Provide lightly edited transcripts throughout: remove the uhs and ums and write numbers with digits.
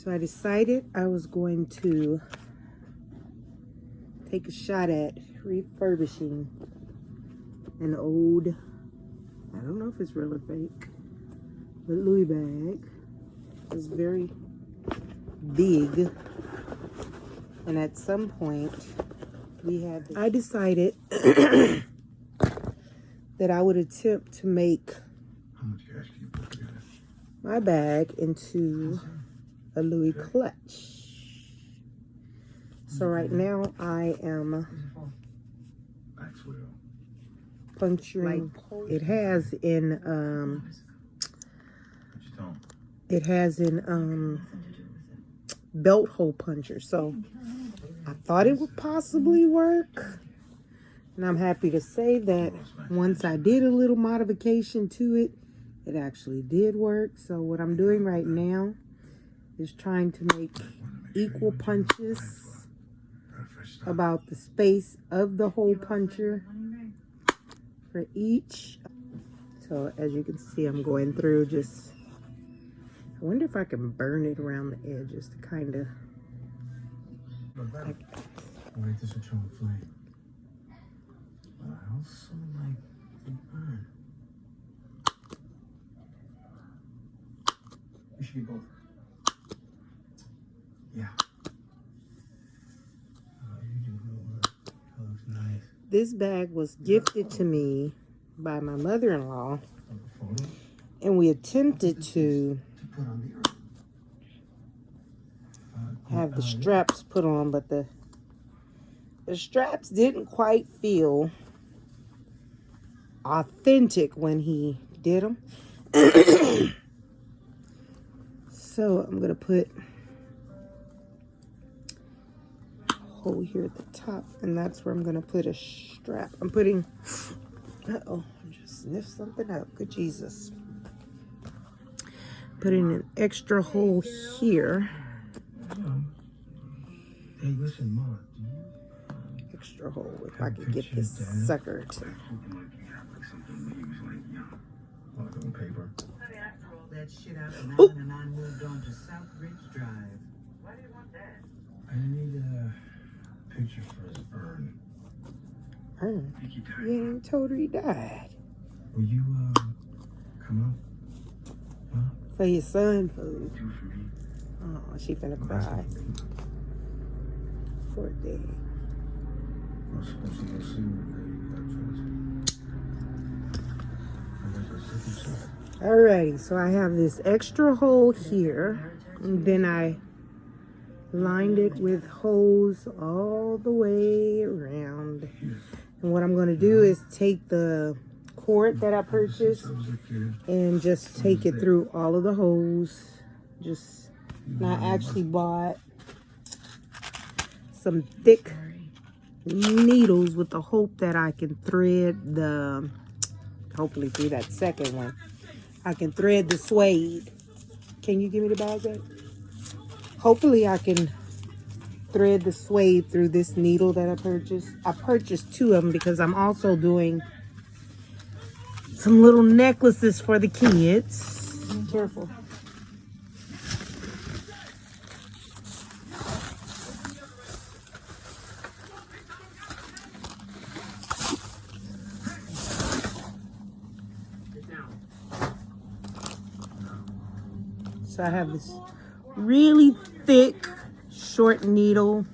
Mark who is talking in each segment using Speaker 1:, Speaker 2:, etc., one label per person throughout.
Speaker 1: So I decided I was going to take a shot at refurbishing an old, I don't know if it's real or fake, but Louis bag. It's very big. And at some point, I decided that I would attempt to make my bag into a Louis clutch. So right now I am puncturing. It has in belt hole puncher. So I thought it would possibly work. And I'm happy to say that once I did a little modification to it, it actually did work. So what I'm doing right now is trying to make equal punches about the space of the hole puncher for each. So as you can see, I'm going through just, I wonder if I can burn it around the edges to kind of.
Speaker 2: You should get both. Yeah. That looks nice.
Speaker 1: This bag was gifted to me by my mother-in-law, and we attempted to have the straps put on, but the straps didn't quite feel authentic when he did them. So I'm gonna put a hole here at the top, and that's where I'm gonna put a strap. I'm putting, I just sniffed something up. Good Jesus. Putting an extra hole here.
Speaker 2: Hey, listen, Mom.
Speaker 1: Extra hole if I could get this sucker to.
Speaker 2: Paper.
Speaker 3: That shit out the mountain and I moved on to South Ridge Drive. Why do you want that?
Speaker 2: I need a picture for his urn.
Speaker 1: Urn? You ain't told her he died.
Speaker 2: Will you come up? Huh?
Speaker 1: For your son food.
Speaker 2: Do for me.
Speaker 1: Oh, she finna cry. Poor thing.
Speaker 2: I was supposed to go see her.
Speaker 1: Alrighty, so I have this extra hole here, and then I lined it with holes all the way around. And what I'm going to do is take the cord that I purchased and just take it through all of the holes. And I actually bought some thick needles with the hope that I can thread the, hopefully through that second one, I can thread the suede. Can you give me the bag back? Hopefully I can thread the suede through this needle that I purchased. I purchased 2 of them because I'm also doing some little necklaces for the kids. Be careful. So I have this really thick, short needle.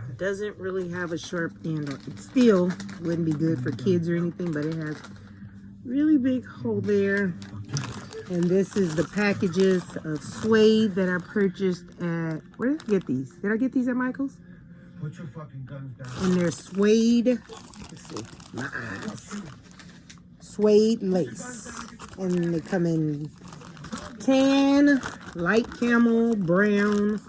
Speaker 1: It doesn't really have a sharp end. It still wouldn't be good for kids or anything, but it has really big hole there. And this is the packages of suede that I purchased at, where did I get these? Did I get these at Michael's?
Speaker 2: Put your fucking guns down.
Speaker 1: And they're suede, let's see, my eyes. Suede lace. And they come in tan, light camel, brown,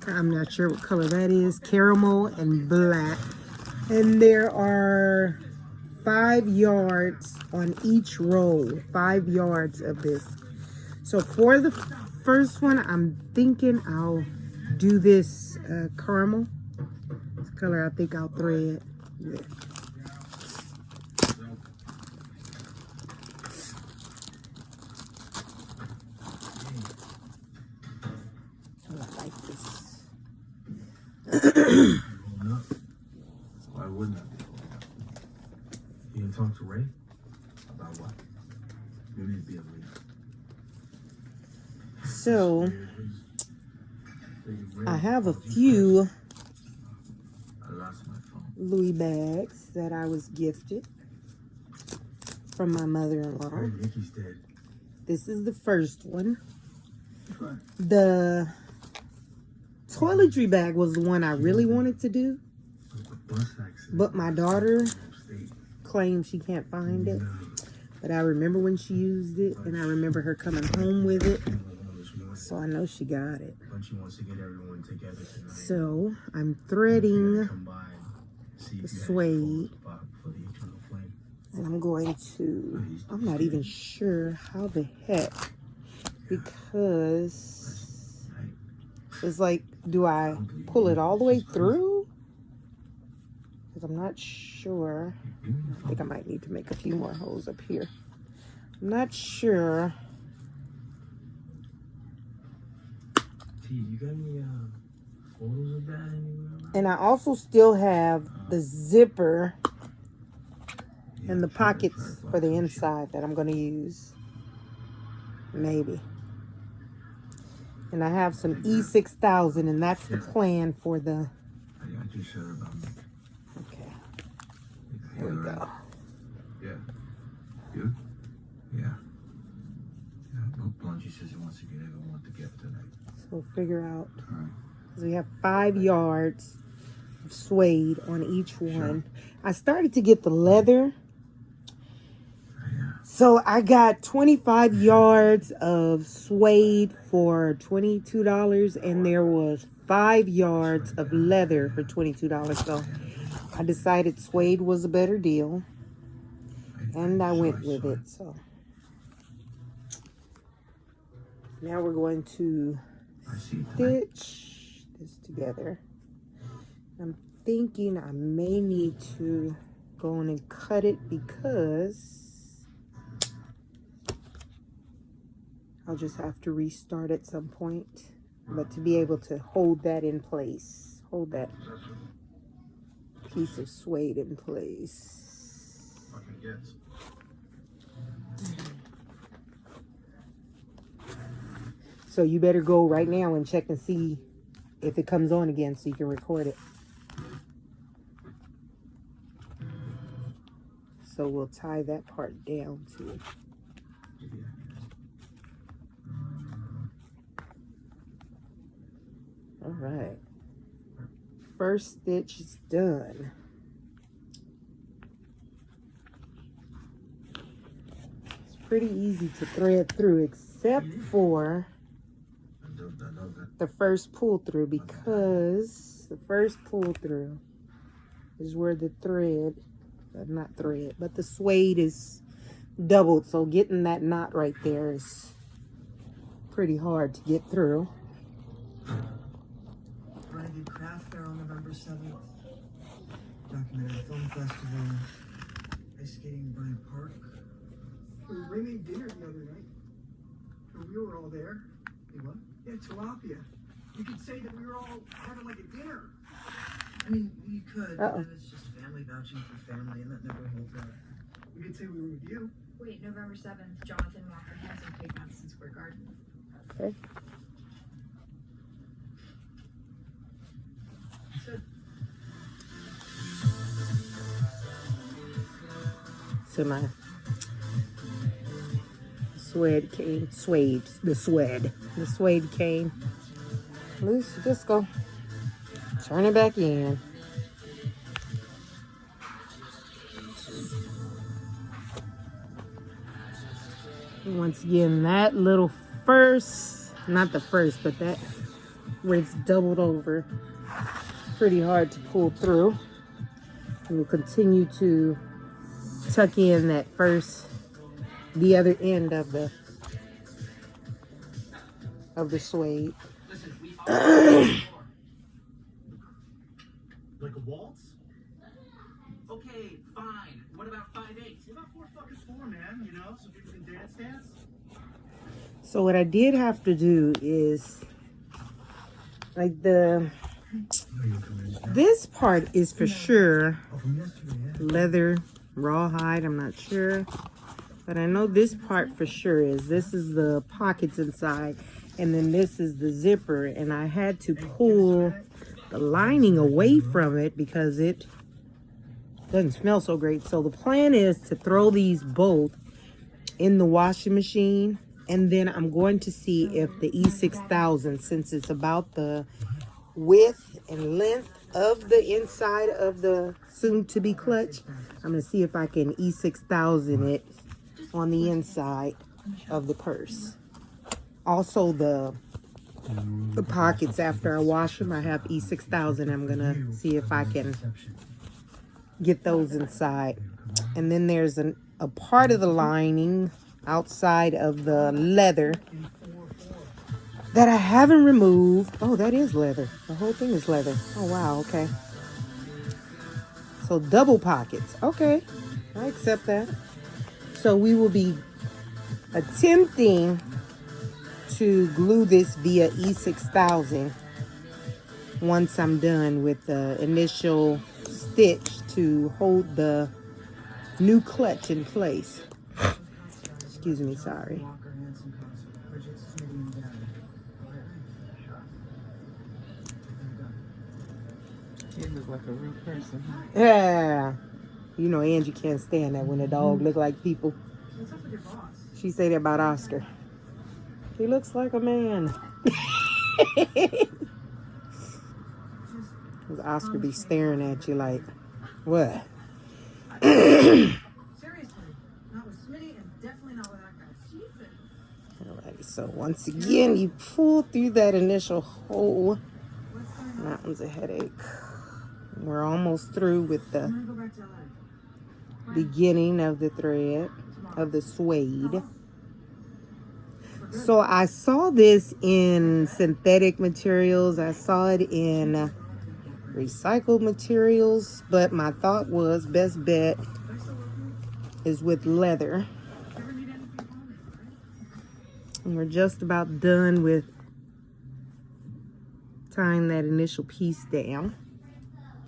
Speaker 1: I'm not sure what color that is, caramel, and black. And there are 5 yards on each roll, 5 yards of this. So for the first one, I'm thinking I'll do this caramel. This color I think I'll thread with.
Speaker 2: Rolling up. Why wouldn't I be rolling up? You didn't talk to Ray? About what? You need to be a leader.
Speaker 1: So, I have a few
Speaker 2: I lost my phone.
Speaker 1: Louis bags that I was gifted from my mother-in-law.
Speaker 2: Hey, Nikki's dead.
Speaker 1: This is the first one. The toiletry bag was the one I really wanted to do, but my daughter claims she can't find it. But I remember when she used it, and I remember her coming home with it, so I know she got it. So I'm threading the suede, and I'm going to, I'm not even sure how the heck, because it's like, do I pull it all the way through? Because I'm not sure. I think I might need to make a few more holes up here. I'm not sure.
Speaker 2: You got any photos of that anywhere?
Speaker 1: And I also still have the zipper and the pockets for the inside that I'm going to use. Maybe. And I have some E6000, and that's the plan for the...
Speaker 2: I just heard about me.
Speaker 1: Okay. There we go.
Speaker 2: Yeah. You? Yeah. No, Blunchy says he wants to get everyone together tonight.
Speaker 1: So we'll figure out. Because we have 5 yards of suede on each one. I started to get the leather. So I got 25 yards of suede for $22, and there was 5 yards of leather for $22. So I decided suede was a better deal, and I went with it. So now we're going to stitch this together. I'm thinking I may need to go in and cut it because I'll just have to restart at some point. But to be able to hold that in place, hold that piece of suede in place. So you better go right now and check and see if it comes on again so you can record it. So we'll tie that part down too. All right. First stitch is done. It's pretty easy to thread through except for the first pull through, because the first pull through is where the thread, not thread, but the suede is doubled. So getting that knot right there is pretty hard to get through.
Speaker 3: Branded Craft Fair on November 7th. Documentary Film Festival. Ice skating in Bryant Park.
Speaker 4: We made dinner the other night. And we were all there.
Speaker 3: You what?
Speaker 4: Yeah, tilapia. You could say that we were all having like a dinner.
Speaker 3: I mean, you could,
Speaker 1: Uh-oh.
Speaker 3: but then it's just family vouching for family, and that never holds up.
Speaker 4: We could say we were with you.
Speaker 5: Wait, November 7th, Jonathan Walker Hansen Pig Madison Square Garden.
Speaker 1: Okay. So my suede came, the suede came loose. Just go turn it back in. And once again, that little first, not the first, but that where it's doubled over, pretty hard to pull through. And we'll continue to tuck in that first, the other end of the suede.
Speaker 4: Like a waltz?
Speaker 6: Okay, fine. What about 5/8?
Speaker 4: What about 4 fuckers 4, man? You know, so people can dance.
Speaker 1: So what I did have to do is Like this part is for sure leather, rawhide, I'm not sure. But I know this part for sure is. This is the pockets inside. And then this is the zipper. And I had to pull the lining away from it because it doesn't smell so great. So the plan is to throw these both in the washing machine. And then I'm going to see if the E6000, since it's about the width and length of the inside of the soon-to-be clutch, I'm going to see if I can E6000 it on the inside of the purse. Also the pockets, after I wash them, I have E6000. I'm going to see if I can get those inside. And then there's a part of the lining outside of the leather that I haven't removed. Oh, that is leather. The whole thing is leather. Oh, wow. Okay. So double pockets. Okay. I accept that. So we will be attempting to glue this via E6000 once I'm done with the initial stitch to hold the new clutch in place. Excuse me, sorry.
Speaker 7: He look like a real person.
Speaker 1: Yeah. You know Angie can't stand that when a dog look like people. She say that about Oscar. He looks like a man. Oscar be staring at you like, what?
Speaker 3: Seriously, not with Smitty and definitely not with that guy. Jesus.
Speaker 1: Alrighty, so once again, you pull through that initial hole. That one's a headache. We're almost through with the
Speaker 3: I'm gonna go back to LA.
Speaker 1: beginning of the thread of the suede. So I saw this in synthetic materials. I saw it in recycled materials, but my thought was best bet is with leather. And we're just about done with tying that initial piece down.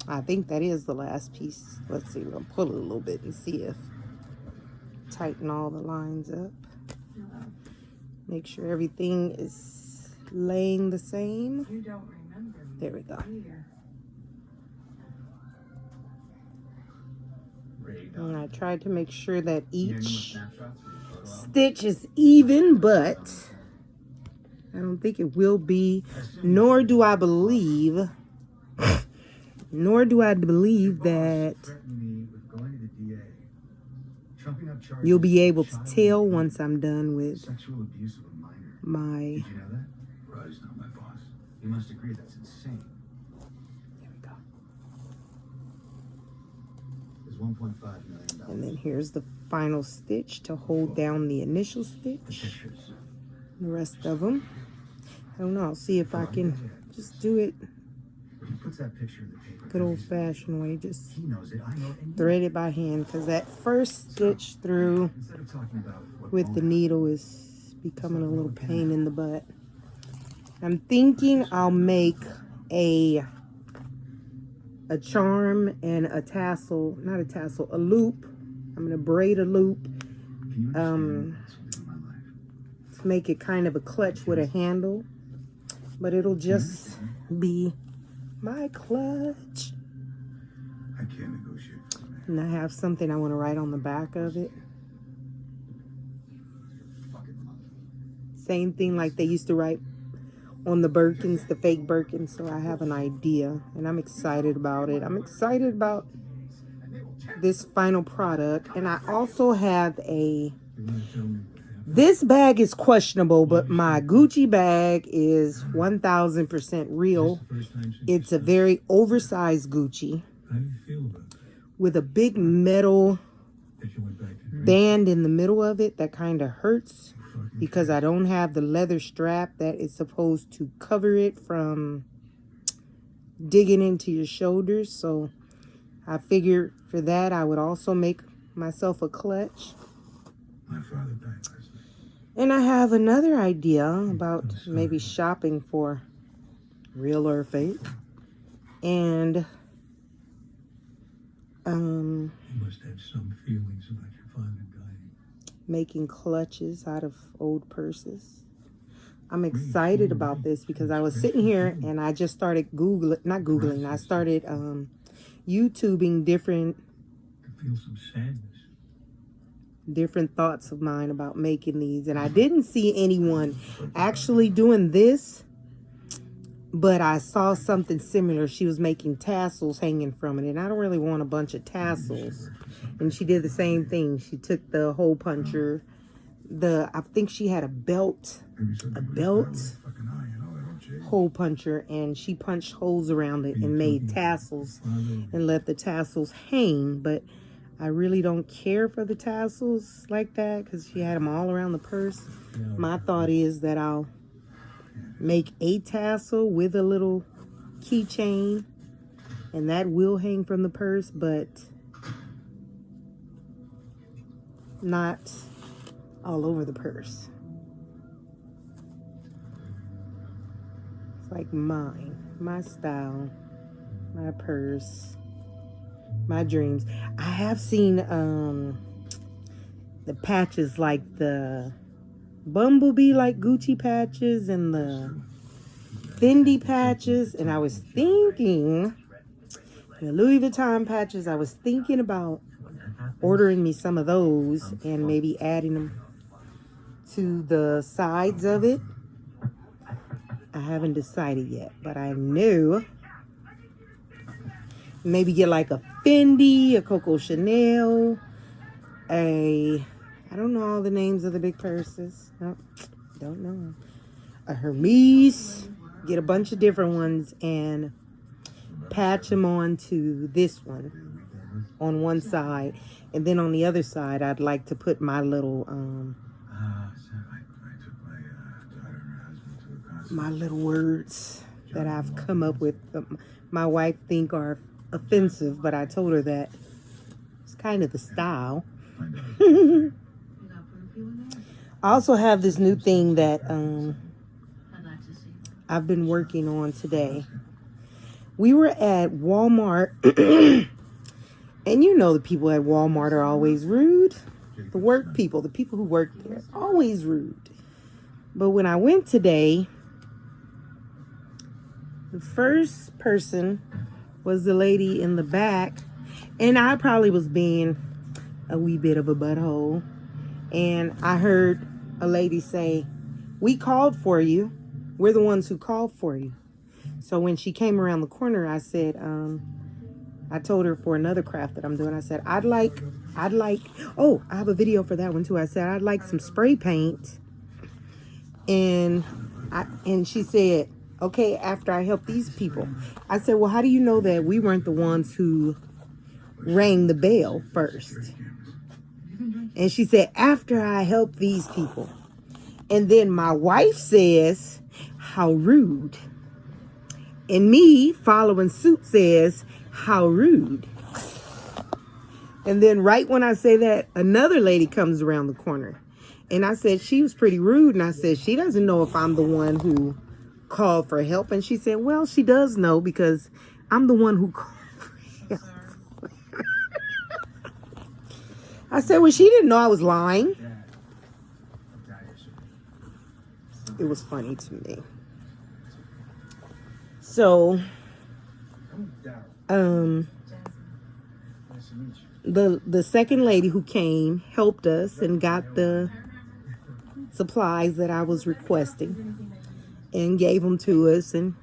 Speaker 1: I think that is the last piece. Let's see, we're gonna pull it a little bit and see if tighten all the lines up. Make sure everything is laying the same.
Speaker 3: You don't remember me.
Speaker 1: There we go. And I tried to make sure that each stitch is even, but I don't think it will be, nor do I believe that you'll be able to tell once I'm done with
Speaker 2: Sexual abuse of a minor.
Speaker 1: my,
Speaker 2: Did you know that? Rose, not my boss. You must agree that's insane.
Speaker 1: there we go.
Speaker 2: There's $1.5 million.
Speaker 1: And then here's the final stitch to hold down the initial stitch.
Speaker 2: Pictures.
Speaker 1: The rest of them, I don't know, I'll see if I can just do it
Speaker 2: When he puts that picture in the paper,
Speaker 1: good old fashioned way, just
Speaker 2: he knows it, I know it, and
Speaker 1: thread it by hand, because that first stitch through
Speaker 2: instead of talking about what
Speaker 1: with the
Speaker 2: won't
Speaker 1: needle is becoming a little pain in the butt. I'm thinking I'll make a charm and a tassel, not a tassel, a loop. I'm gonna braid a loop
Speaker 2: Can you understand what's in my life?
Speaker 1: to make it kind of a clutch with a handle, but it'll just be my clutch.
Speaker 2: I can't negotiate for me.
Speaker 1: And I have something I want to write on the back of it.
Speaker 2: Fucking mother.
Speaker 1: Same thing like they used to write on the Birkins, the fake Birkins. So I have an idea and I'm excited about it. I'm excited about this final product. And I also have this bag is questionable, but my Gucci bag is 1000% real. It's a very oversized Gucci with a big metal band in the middle of it that kind of hurts because I don't have the leather strap that is supposed to cover it from digging into your shoulders. So I figured for that I would also make myself a clutch.
Speaker 2: My father died last night.
Speaker 1: And I have another idea about maybe shopping for real or fake. And
Speaker 2: You must have some feelings about your father dying.
Speaker 1: making clutches out of old purses. I'm excited about this because I was sitting here and I just started Googling, I started YouTubing
Speaker 2: To feel some sadness.
Speaker 1: different thoughts of mine about making these. And I didn't see anyone actually doing this, but I saw something similar. She was making tassels hanging from it, and I don't really want a bunch of tassels. And she did the same thing. She took the hole puncher, I think she had a belt hole puncher, and she punched holes around it and made tassels and let the tassels hang. But I really don't care for the tassels like that because she had them all around the purse. My thought is that I'll make a tassel with a little keychain, and that will hang from the purse, but not all over the purse. It's like mine, my style, my purse, my dreams. I have seen the patches, like the Bumblebee like Gucci patches and the Fendi patches, and I was thinking the Louis Vuitton patches, I was thinking about ordering me some of those and maybe adding them to the sides of it. I haven't decided yet, but I know maybe get like a Fendi, a Coco Chanel, I don't know all the names of the big purses. No, don't know. A Hermes. Get a bunch of different ones and patch them onto this one on one side. And then on the other side, I'd like to put my little, my little words that I've come up with. My wife think are offensive, but I told her that it's kind of the style. I also have this new thing that I've been working on today. We were at Walmart, and you know the people at Walmart are always rude. The work people, the people who work there, always rude. But when I went today, the first person was the lady in the back, and I probably was being a wee bit of a butthole. And I heard a lady say, "We called for you. We're the ones who called for you." So when she came around the corner, I said, I told her for another craft that I'm doing, I said, I'd like, oh, I have a video for that one too. I said, I'd like some spray paint. And she said, okay, after I help these people. I said, well, how do you know that we weren't the ones who rang the bell first? And she said, after I help these people. And then my wife says, how rude. And me following suit says, how rude. And then right when I say that, another lady comes around the corner. And I said, she was pretty rude. And I said, she doesn't know if I'm the one who called for help. And she said, well, she does know because I'm the one who called for help. I said, well, she didn't know I was lying. It was funny to me. So, the second lady who came helped us and got the supplies that I was requesting and gave them to us, and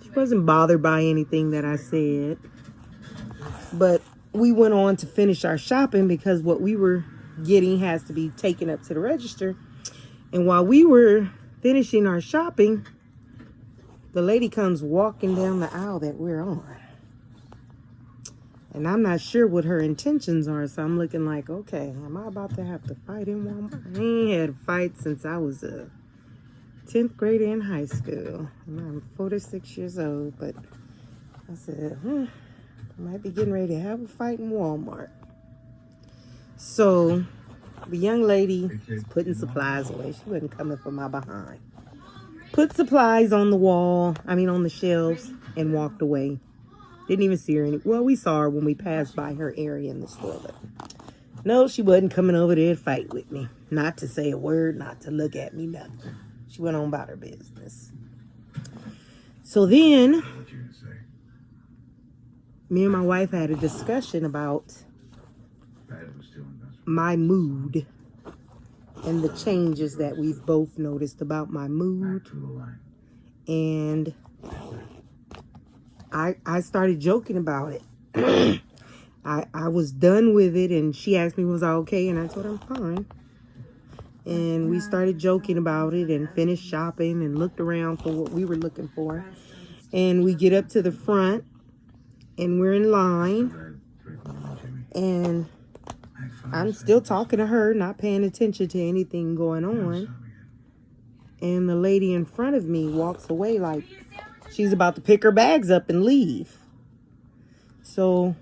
Speaker 1: she wasn't bothered by anything that I said. But we went on to finish our shopping because what we were getting has to be taken up to the register. And while we were finishing our shopping, the lady comes walking down the aisle that we're on. And I'm not sure what her intentions are, so I'm looking like, okay, am I about to have to fight in Walmart? I ain't had a fight since I was a 10th grader in high school. And I'm 46 years old, but I said, I might be getting ready to have a fight in Walmart. So the young lady is putting supplies away. She wasn't coming for my behind. put supplies on the wall, on the shelves, and walked away. Didn't even see her well, we saw her when we passed by her area in the store, but no, she wasn't coming over there to fight with me. Not to say a word, not to look at me, nothing. She went on about her business. So then,
Speaker 2: What you gonna say?
Speaker 1: me and my wife had a discussion about
Speaker 2: Dad was still in best.
Speaker 1: my mood and the changes that we've both noticed about my mood.
Speaker 2: Back to the line.
Speaker 1: And I started joking about it. I was done with it, and she asked me, was I okay? And I told her I'm fine. And we started joking about it and finished shopping and looked around for what we were looking for. And we get up to the front, and we're in line, and I'm still talking to her, not paying attention to anything going on. And the lady in front of me walks away like she's about to pick her bags up and leave. So,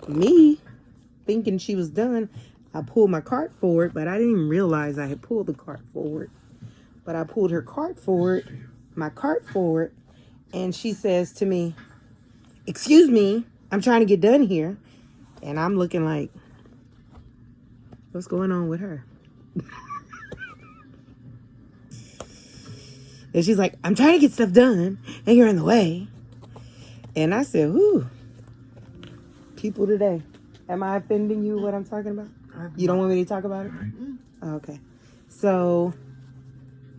Speaker 1: me, thinking she was done, I pulled my cart forward, but I didn't even realize I had pulled the cart forward. But I pulled her cart forward, my cart forward, and she says to me, "Excuse me, I'm trying to get done here." And I'm looking like, what's going on with her? And she's like, "I'm trying to get stuff done, and you're in the way." And I said, "Whew, people today. Am I offending you what I'm talking about? You don't want me to talk about it?" Oh, okay. So,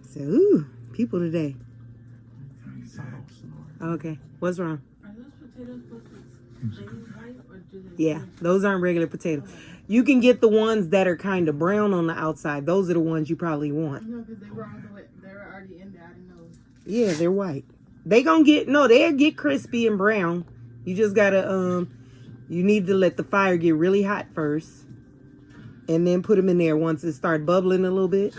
Speaker 1: I said, "Ooh, people today." Okay, what's wrong?
Speaker 7: Are those potatoes supposed to be white or do they?
Speaker 1: Yeah, those aren't regular potatoes. You can get the ones that are kind of brown on the outside. Those are the ones you probably want.
Speaker 7: No, because they were all the way. They were already in there. I didn't know.
Speaker 1: Yeah, they're white. They'll get crispy and brown. You just gotta, you need to let the fire get really hot first. And then put them in there once it starts bubbling a little bit.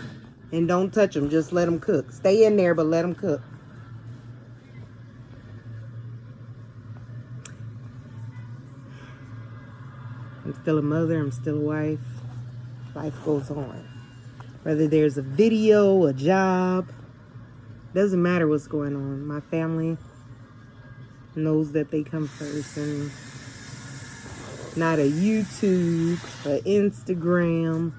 Speaker 1: And don't touch them, just let them cook. Stay in there, but let them cook. I'm still a mother, I'm still a wife. Life goes on. Whether there's a video, a job, doesn't matter what's going on. My family knows that they come first, and not a YouTube, a Instagram,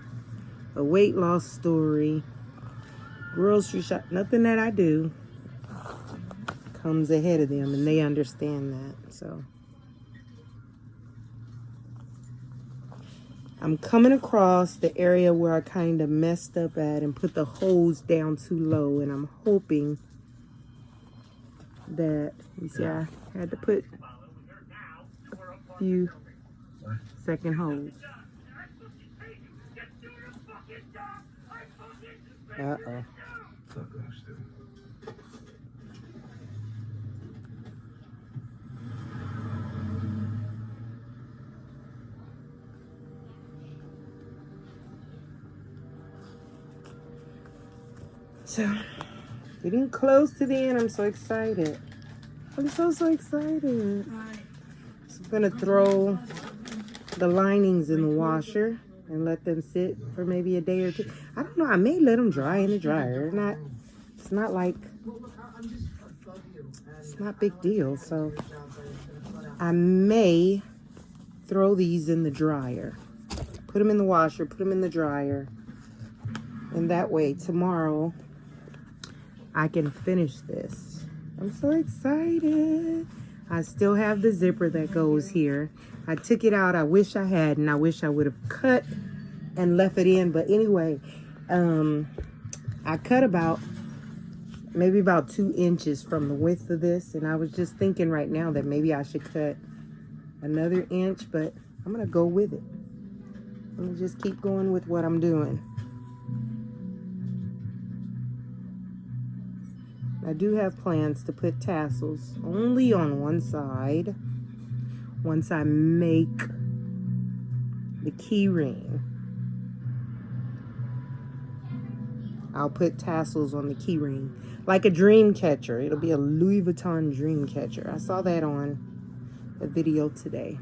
Speaker 1: a weight loss story, grocery shop, nothing that I do comes ahead of them, and they understand that. So I'm coming across the area where I kind of messed up at and put the hose down too low, and I'm hoping that, you see, I had to put a few second hose. Uh-oh. So, getting close to the end. I'm so excited. I'm so excited. I'm gonna throw the linings in the washer and let them sit for maybe a day or two. I don't know. I may let them dry in the dryer. It's not like, it's not big deal. So I may throw these in the dryer. Put them in the washer, put them in the dryer. And that way tomorrow I can finish this. I'm so excited. I still have the zipper that goes here. I took it out. I wish I had, and I wish I would have cut and left it in. But anyway, I cut maybe about 2 inches from the width of this. And I was just thinking right now that maybe I should cut another inch, but I'm going to go with it. I'm going to just keep going with what I'm doing. I do have plans to put tassels only on one side once I make the key ring. I'll put tassels on the key ring, like a dream catcher. It'll be a Louis Vuitton dream catcher. I saw that on a video today.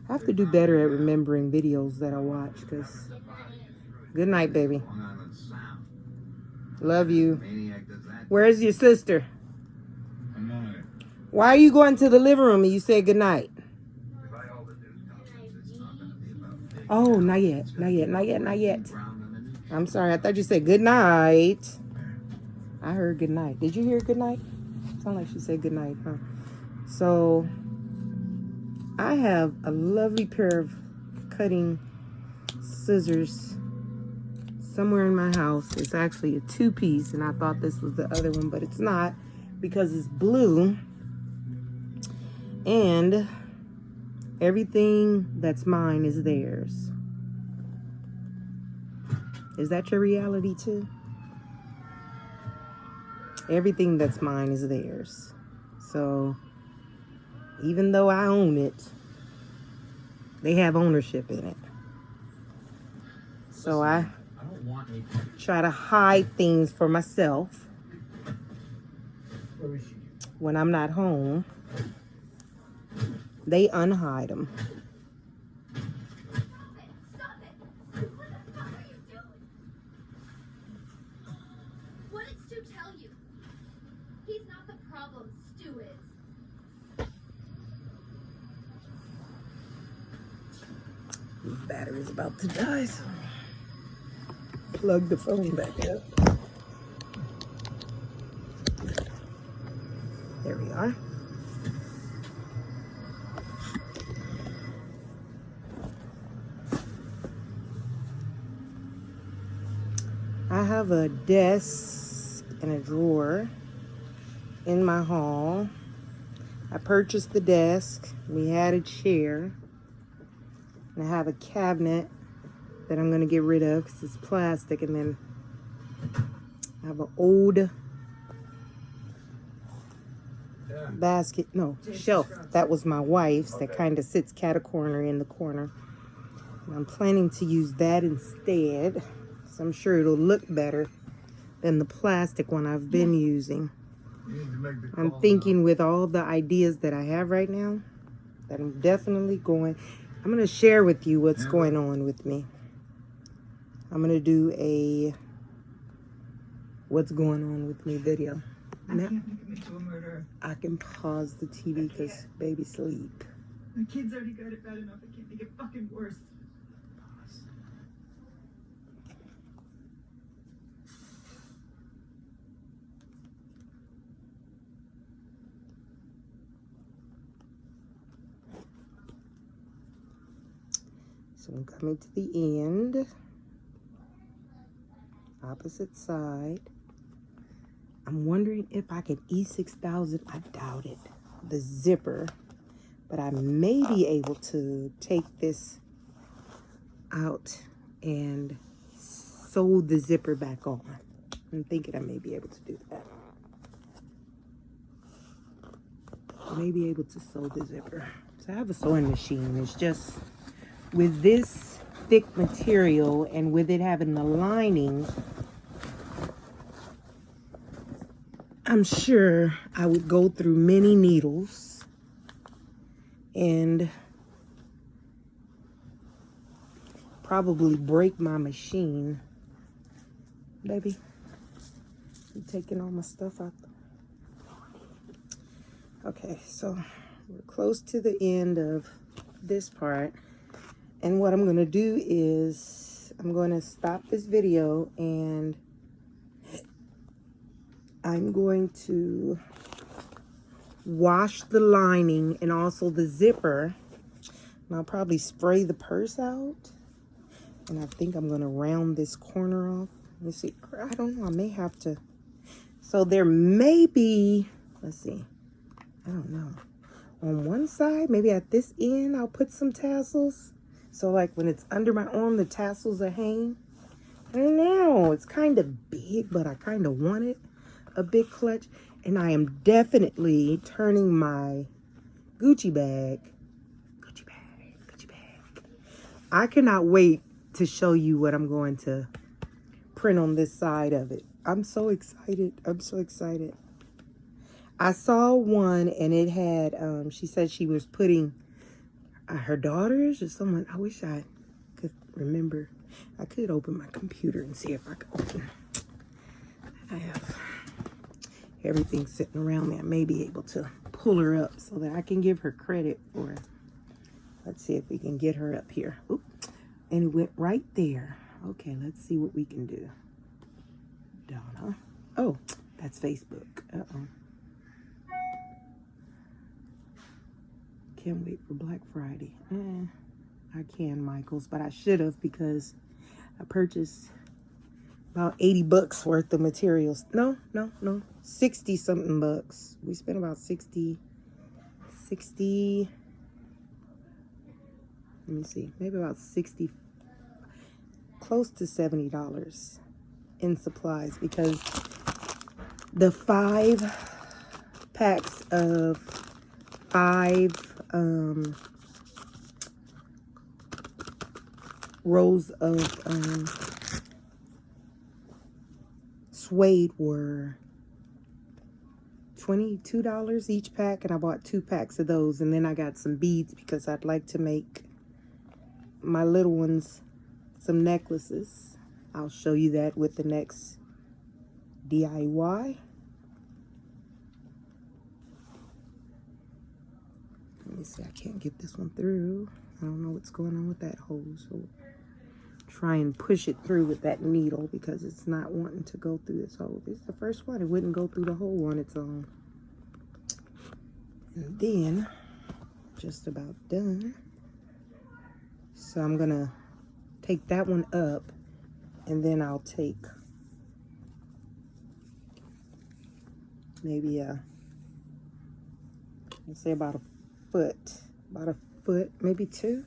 Speaker 1: I have to do better at remembering videos that I watch, because good night, baby. Love you.
Speaker 8: Maniac does that
Speaker 1: Where's your sister?
Speaker 2: I'm on it.
Speaker 1: Why are you going to the living room and you said goodnight?
Speaker 2: If I all the news conference, it's not gonna be about big
Speaker 1: Oh,
Speaker 2: towns.
Speaker 1: not yet.
Speaker 2: It's
Speaker 1: Not
Speaker 2: gonna
Speaker 1: yet.
Speaker 2: be
Speaker 1: Not yet. Not yet.
Speaker 2: ground underneath.
Speaker 1: I'm sorry. I thought you said good night. I heard good night. Did you hear good night? Sound like she said good night, huh? So I have a lovely pair of cutting scissors somewhere in my house. It's actually a 2-piece, and I thought this was the other one, but it's not because it's blue. And everything that's mine is theirs. Is that your reality too? Everything that's mine is theirs. So even though I own it, they have ownership in it. So I
Speaker 6: don't want any.
Speaker 1: try to hide things for myself
Speaker 4: Where is she?
Speaker 1: when I'm not home. They unhide them.
Speaker 8: Stop it! What the fuck are you doing? What did Stu tell you? He's not the problem, Stu is.
Speaker 1: The battery's about to die, so plug the phone back up. There we are. I have a desk and a drawer in my hall. I purchased the desk. We had a chair. And I have a cabinet that I'm going to get rid of because it's plastic. And then I have an old shelf. That was my wife's that kind of sits cat-a-corner in the corner. And I'm planning to use that instead. So I'm sure it'll look better than the plastic one I've been using. I'm thinking with all the ideas that I have right now, that I'm definitely going... I'm going to share with you what's going on with me. I'm going to do a what's going on with me video.
Speaker 3: I can't make him into a murderer.
Speaker 1: I can pause the TV because baby sleep.
Speaker 3: The kid's already got it bad enough. I can't make it fucking worse.
Speaker 1: So I'm coming to the end. Opposite side. I'm wondering if I can E6000. I doubt it. The zipper. But I may be able to take this out and sew the zipper back on. I'm thinking I may be able to do that. I may be able to sew the zipper. So I have a sewing machine. It's just with this thick material and with it having the lining, I'm sure I would go through many needles and probably break my machine. Baby, you taking all my stuff out? Okay, so we're close to the end of this part. And what I'm going to do is I'm going to stop this video and I'm going to wash the lining and also the zipper. And I'll probably spray the purse out. And I think I'm going to round this corner off. Let me see. I don't know. I may have to. So there may be, let's see. I don't know. On one side, maybe at this end, I'll put some tassels. So like when it's under my arm, the tassels are hanging. I don't know. It's kind of big, but I kind of want it. A big clutch. And I am definitely turning my Gucci bag. I cannot wait to show you what I'm going to print on this side of it. I'm so excited. I'm so excited. I saw one and it had, she said she was putting her daughters or someone. I wish I could remember. I could open my computer and see if I could open. I have everything's sitting around me. I may be able to pull her up so that I can give her credit for it. Let's see if we can get her up here. Oop. And it went right there. Okay, let's see what we can do. Donna. Oh, that's Facebook. Uh-oh. Can't wait for Black Friday. I can, Michaels, but I should have because I purchased about 80 bucks worth of materials. No. 60 something bucks. We spent about 60, let me see, maybe about 60, close to $70 in supplies because the 5 packs of 5 rows of suede were $22 each pack, and I bought 2 packs of those, and then I got some beads because I'd like to make my little ones some necklaces. I'll show you that with the next DIY. Let me see, I can't get this one through. I don't know what's going on with that hose. So try and push it through with that needle because it's not wanting to go through this hole. This is the first one. It wouldn't go through the hole on its own. And then, just about done. So I'm gonna take that one up, and then I'll take maybe let's say about a foot, maybe 2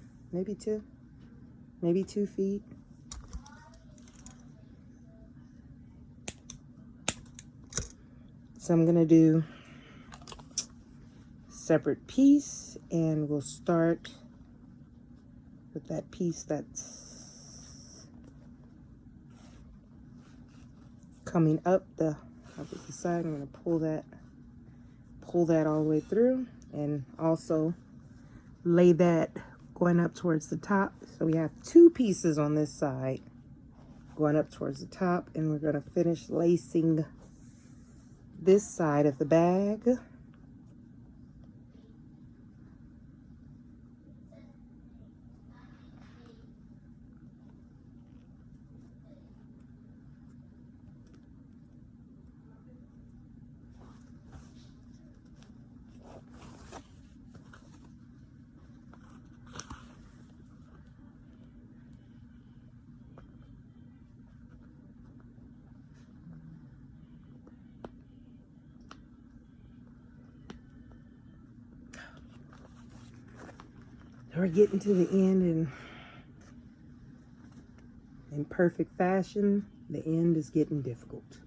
Speaker 1: feet. So I'm gonna do separate piece, and we'll start with that piece that's coming up the opposite side. I'm gonna pull that all the way through, and also lay that going up towards the top. So we have 2 pieces on this side going up towards the top, and we're gonna finish lacing this side of the bag. We're getting to the end, and in perfect fashion, the end is getting difficult.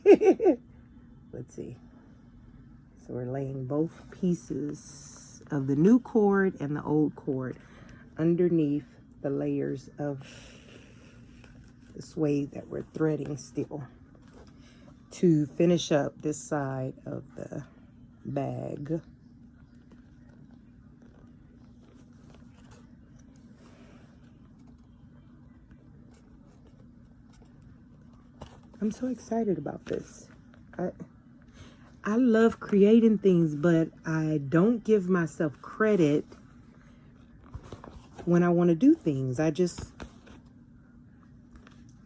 Speaker 1: Let's see. So we're laying both pieces of the new cord and the old cord underneath the layers of the suede that we're threading still to finish up this side of the bag. I'm so excited about this. I love creating things, but I don't give myself credit when I want to do things. I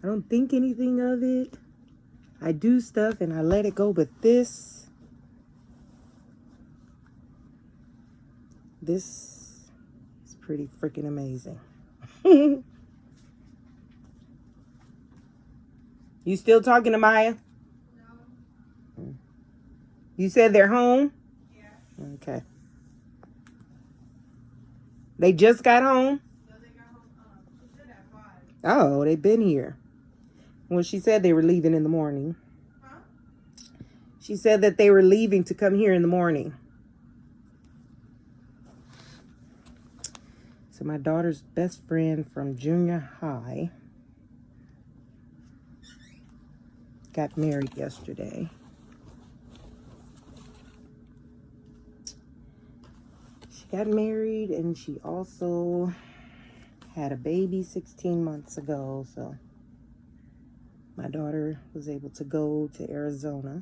Speaker 1: don't think anything of it. I do stuff and I let it go, but this is pretty freaking amazing. You still talking to Maya? No. You said they're home? Yeah. Okay. They just got home? No, they got home. She said at 5. Oh, they've been here. Well, she said they were leaving in the morning. Huh? She said that they were leaving to come here in the morning. So my daughter's best friend from junior high got married yesterday. She got married, and she also had a baby 16 months ago. So my daughter was able to go to Arizona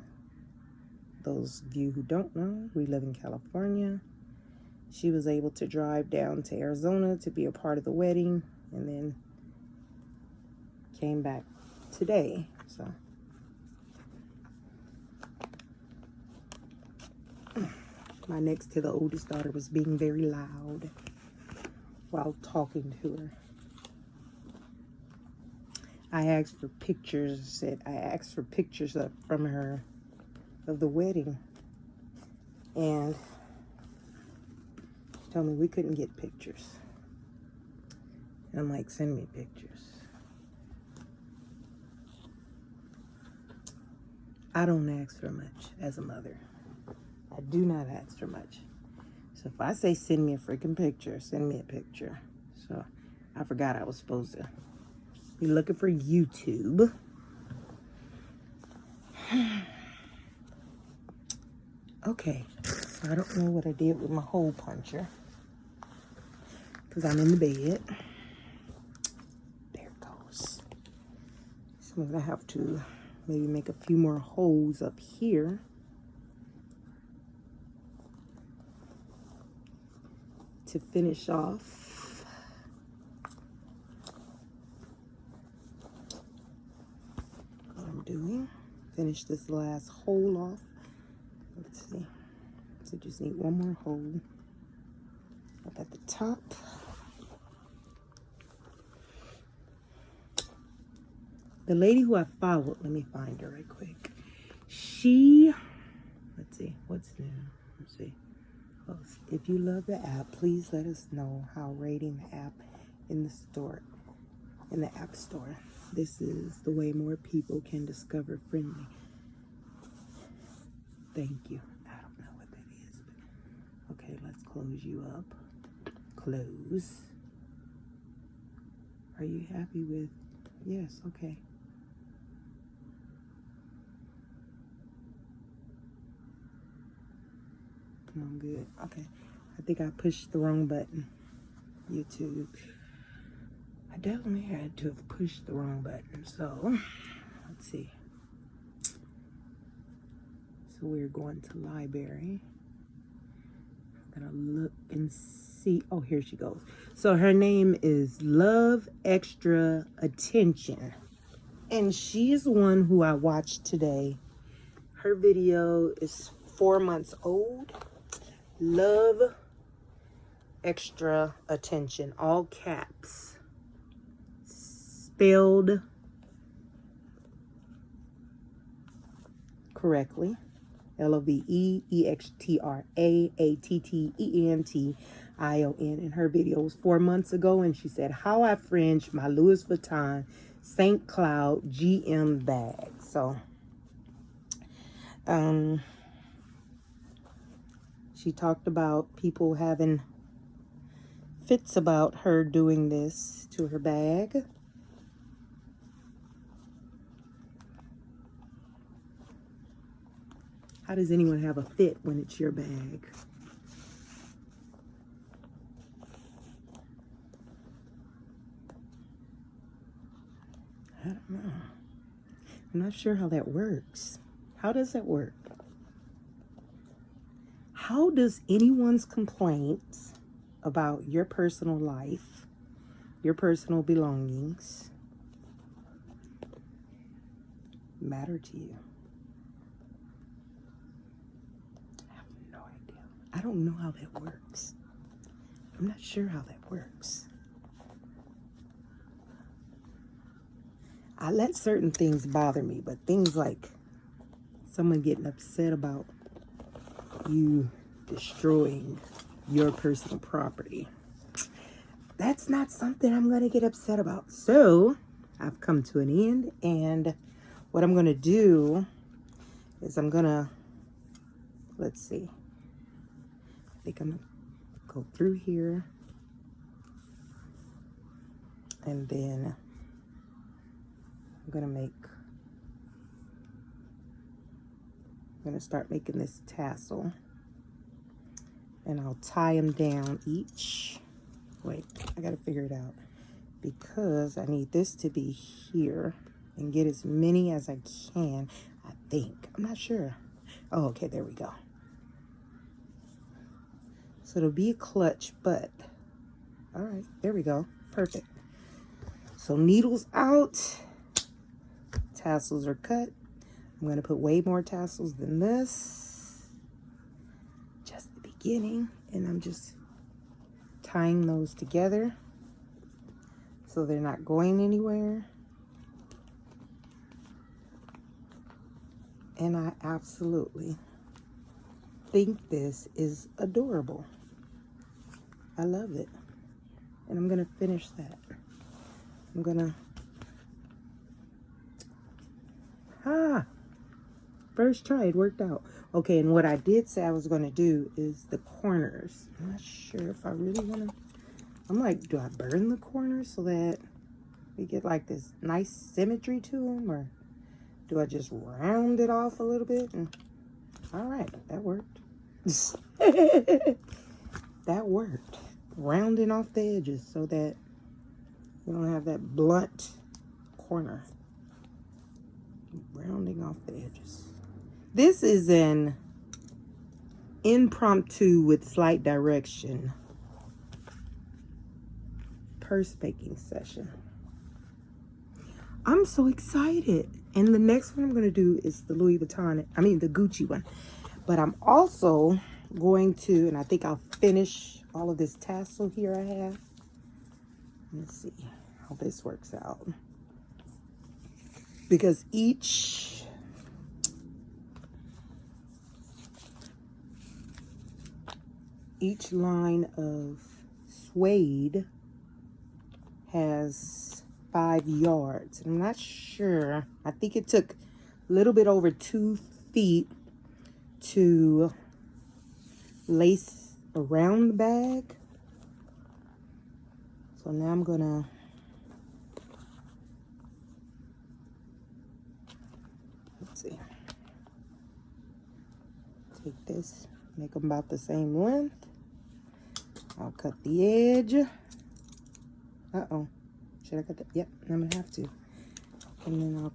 Speaker 1: those of you who don't know, we live in California. She was able to drive down to Arizona to be a part of the wedding, and then came back today. So my next to the oldest daughter was being very loud while talking to her. I asked for pictures. From her of the wedding, and she told me we couldn't get pictures. And I'm like, send me pictures. I don't ask for much as a mother. I do not ask for much. So if I say send me a freaking picture, send me a picture. So I forgot I was supposed to be looking for YouTube. Okay, so I don't know what I did with my hole puncher because I'm in the bed. There it goes. So I'm gonna have to maybe make a few more holes up here. To finish off what I'm doing. Finish this last hole off. Let's see. So just need one more hole up at the top. The lady who I followed, let me find her right quick. Let's see, what's new? Let's see. Oh, if you love the app, please let us know how rating the app in the app store. This is the way more people can discover Friendly. Thank you. I don't know what that is, but okay, let's close you up. Close. Are you happy with? Yes, okay. No, I'm good. Okay. I think I pushed the wrong button. YouTube. I definitely had to have pushed the wrong button. So, let's see. So we're going to library. I'm gonna look and see. Oh, here she goes. So her name is Love Extra Attention. And she is the one who I watched today. Her video is 4 months old. Love Extra Attention. All caps. Spelled correctly. LOVEEXTRAATTENTION. And her video was 4 months ago, and she said, how I fringed my Louis Vuitton St. Cloud GM bag. So she talked about people having fits about her doing this to her bag. How does anyone have a fit when it's your bag? I don't know. I'm not sure how that works. How does that work? How does anyone's complaints about your personal life, your personal belongings, matter to you? I have no idea. I don't know how that works. I'm not sure how that works. I let certain things bother me, but things like someone getting upset about you destroying your personal property, that's not something I'm going to get upset about. So I've come to an end, and what I'm going to do is I'm going to, let's see, I think I'm going to go through here, and then I'm going to start making this tassel, and I'll tie them down each. Wait, I got to figure it out, because I need this to be here and get as many as I can, I think. I'm not sure. Oh, okay, there we go. So it'll be a clutch, but all right, there we go. Perfect. So needles out, tassels are cut. I'm gonna put way more tassels than this. Just the beginning, and I'm just tying those together so they're not going anywhere. And I absolutely think this is adorable. I love it. And I'm gonna finish that. I'm gonna, first try, it worked out. Okay, and what I did say I was gonna do is the corners. I'm not sure if I really wanna, I'm like, do I burn the corners so that we get like this nice symmetry to them, or do I just round it off a little bit? And all right, that worked. That worked. Rounding off the edges so that we don't have that blunt corner. Rounding off the edges. This is an impromptu with slight direction purse making session. I'm so excited. And the next one I'm going to do is the Louis Vuitton, the Gucci one. But I'm also going to, and I think I'll finish all of this tassel here I have. Let's see how this works out. Because each line of suede has 5 yards. I'm not sure. I think it took a little bit over 2 feet to lace around the bag. So now I'm gonna take this, make them about the same length. I'll cut the edge. Uh-oh. Should I cut that? Yep, I'm gonna have to. And then I'll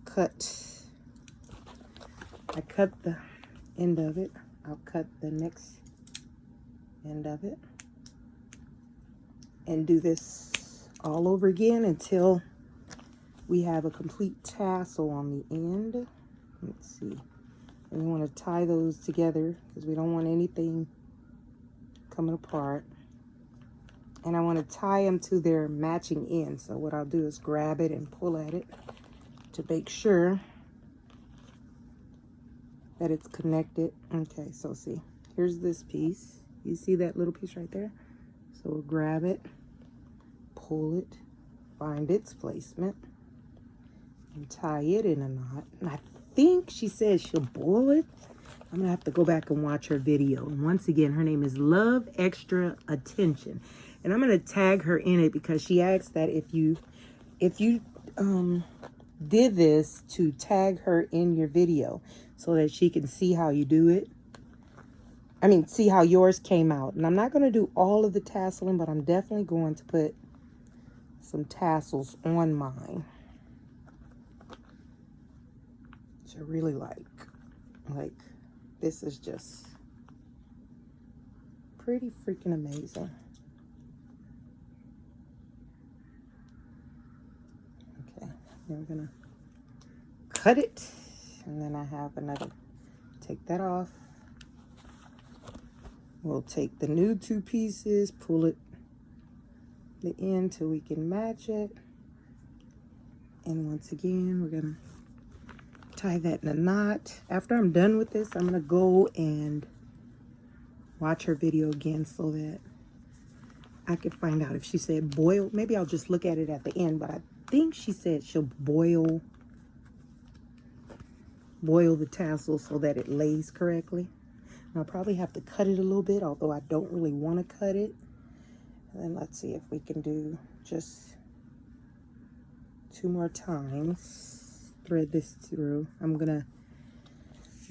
Speaker 1: I cut the end of it. I'll cut the next end of it. And do this all over again until we have a complete tassel on the end. Let's see. And we want to tie those together because we don't want anything coming apart. And I want to tie them to their matching ends. So what I'll do is grab it and pull at it to make sure that it's connected. Okay, so see, here's this piece. You see that little piece right there? So we'll grab it, pull it, find its placement, and tie it in a knot. And I think she said she'll boil it. I'm gonna have to go back and watch her video. And once again, her name is Love Extra Attention. And I'm gonna tag her in it because she asked that if you did this, to tag her in your video so that she can see how you do it. See how yours came out. And I'm not gonna do all of the tasseling, but I'm definitely going to put some tassels on mine. Which I really like. Like, this is just pretty freaking amazing. Okay, now we're gonna cut it, and then I have another, take that off. We'll take the new 2 pieces, pull it the end till we can match it. And once again, we're gonna tie that in a knot. After I'm done with this, I'm gonna go and watch her video again so that I could find out if she said boil. Maybe I'll just look at it at the end, but I think she said she'll boil the tassel so that it lays correctly. And I'll probably have to cut it a little bit, although I don't really want to cut it. And then let's see if we can do just 2 more times. Thread this through. I'm gonna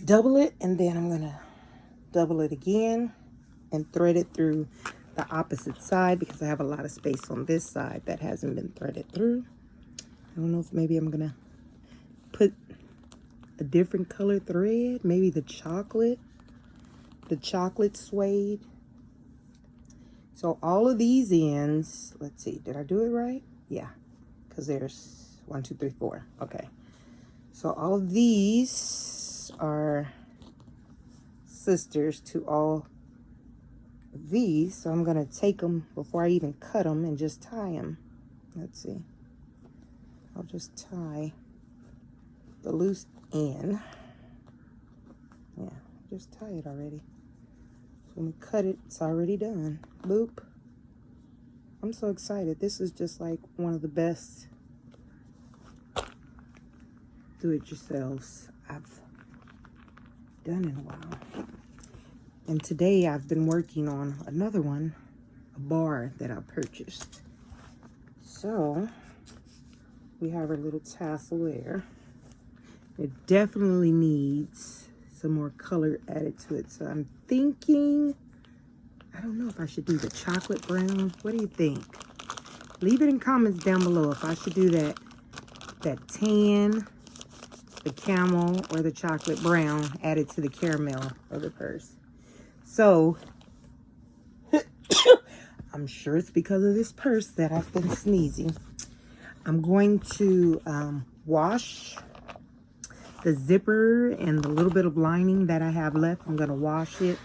Speaker 1: double it, and then I'm gonna double it again and thread it through the opposite side because I have a lot of space on this side that hasn't been threaded through. I don't know if maybe I'm gonna put a different color thread. Maybe the chocolate suede. So all of these ends, let's see, did I do it right? Yeah, because there's 1, 2, 3, 4. Okay. So all of these are sisters to all of these. So I'm going to take them before I even cut them and just tie them. Let's see. I'll just tie the loose end. Yeah, just tie it already. So when we cut it, it's already done. Boop. I'm so excited. This is just like one of the best do-it-yourselves I've done in a while. And today I've been working on another one, a bar that I purchased. So we have our little tassel there. It definitely needs some more color added to it. So I'm thinking, I don't know if I should do the chocolate brown. What do you think? Leave it in comments down below if I should do that tan, the camel, or the chocolate brown added to the caramel of the purse. So I'm sure it's because of this purse that I've been sneezing. I'm going to wash the zipper and the little bit of lining that I have left. I'm going to wash it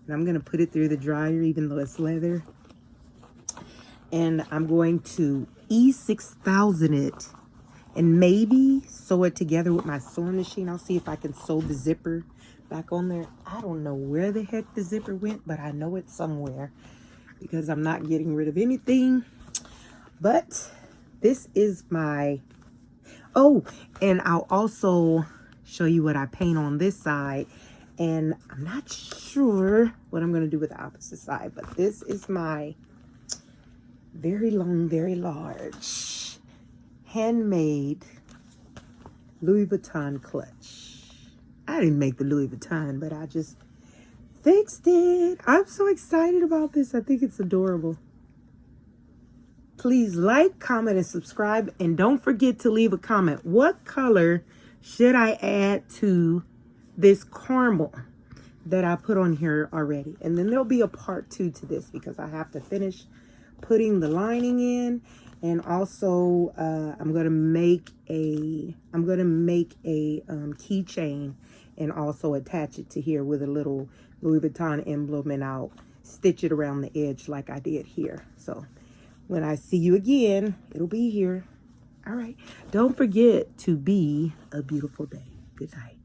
Speaker 1: and I'm going to put it through the dryer even though it's leather. And I'm going to E6000 it and maybe sew it together with my sewing machine. I'll see if I can sew the zipper back on there. I don't know where the heck the zipper went, but I know it's somewhere because I'm not getting rid of anything. But this is my, oh, and I'll also show you what I paint on this side. And I'm not sure what I'm going to do with the opposite side, but this is my very long, very large, handmade Louis Vuitton clutch. I didn't make the Louis Vuitton, but I just fixed it. I'm so excited about this. I think it's adorable. Please like, comment, and subscribe. And don't forget to leave a comment. What color should I add to this caramel that I put on here already? And then there'll be a part 2 to this because I have to finish putting the lining in. And also, I'm gonna make a keychain and also attach it to here with a little Louis Vuitton emblem, and I'll stitch it around the edge like I did here. So when I see you again, it'll be here. All right. Don't forget to be a beautiful day. Good night.